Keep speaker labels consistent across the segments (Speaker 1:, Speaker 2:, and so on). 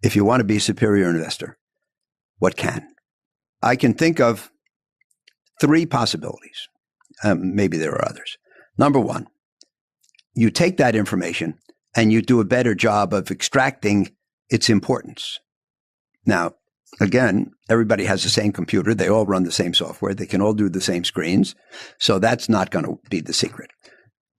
Speaker 1: if you want to be a superior investor, what can? I can think of three possibilities. Maybe there are others. Number one, you take that information and you do a better job of extracting its importance. Now, again, everybody has the same computer. They all run the same software. They can all do the same screens. So that's not going to be the secret.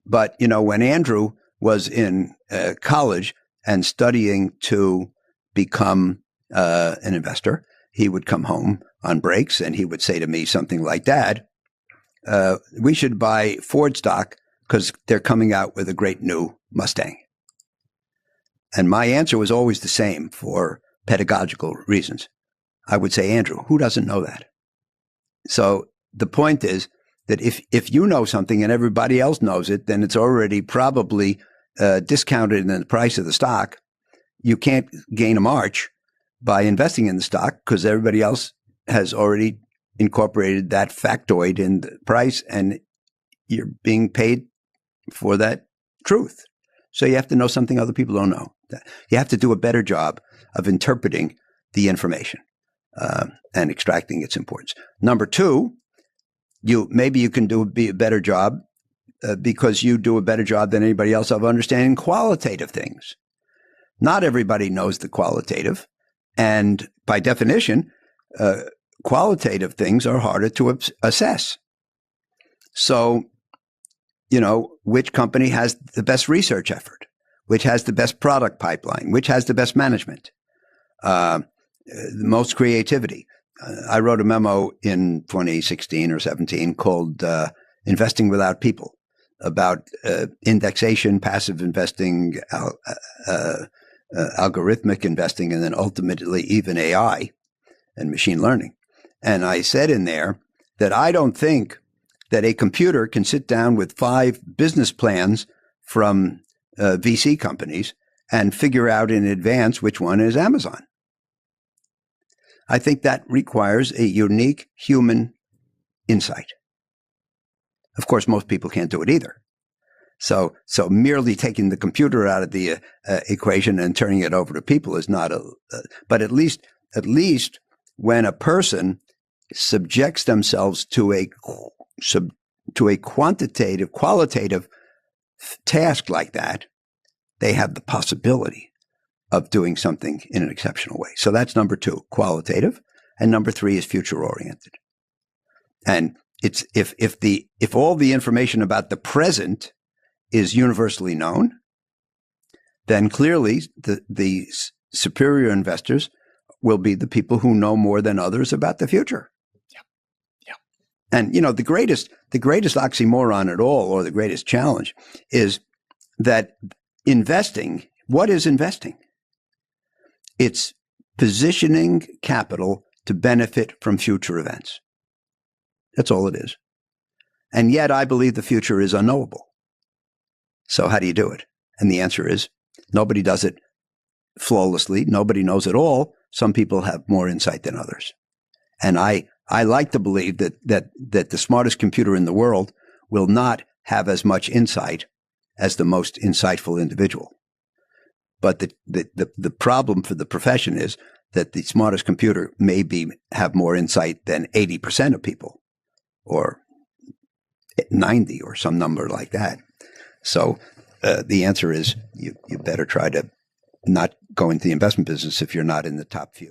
Speaker 1: But, when Andrew was in college and studying to become an investor, he would come home on breaks and he would say to me something like, Dad, we should buy Ford stock because they're coming out with a great new Mustang. And my answer was always the same for pedagogical reasons. I would say, Andrew, who doesn't know that? So the point is that if you know something and everybody else knows it, then it's already probably discounted in the price of the stock. You can't gain a march by investing in the stock because everybody else has already incorporated that factoid in the price, and you're being paid for that truth. So you have to know something other people don't know. You have to do a better job of interpreting the information and extracting its importance. Number two, maybe you can be a better job because you do a better job than anybody else of understanding qualitative things. Not everybody knows the qualitative, and by definition, qualitative things are harder to assess. So, which company has the best research effort, which has the best product pipeline, which has the best management, the most creativity. I wrote a memo in 2016 or 17 called Investing Without People, about indexation, passive investing, algorithmic investing, and then ultimately even AI and machine learning. And I said in there that I don't think that a computer can sit down with 5 business plans from VC companies and figure out in advance which one is Amazon. I think that requires a unique human insight. Of course, most people can't do it either. So merely taking the computer out of the equation and turning it over to people is not but at least when a person subjects themselves to a qualitative task like that, they have the possibility of doing something in an exceptional way. So that's number 2, qualitative, and number 3 is future oriented. And it's if all the information about the present is universally known, then clearly the superior investors will be the people who know more than others about the future. Yeah. And the greatest oxymoron at all, or the greatest challenge, is that investing. What is investing? It's positioning capital to benefit from future events. That's all it is. And yet I believe the future is unknowable. So how do you do it? And the answer is nobody does it flawlessly. Nobody knows it all. Some people have more insight than others. And I like to believe that the smartest computer in the world will not have as much insight as the most insightful individual. But the problem for the profession is that the smartest computer may have more insight than 80% of people, or 90, or some number like that. So the answer is you better try to not go into the investment business if you're not in the top few.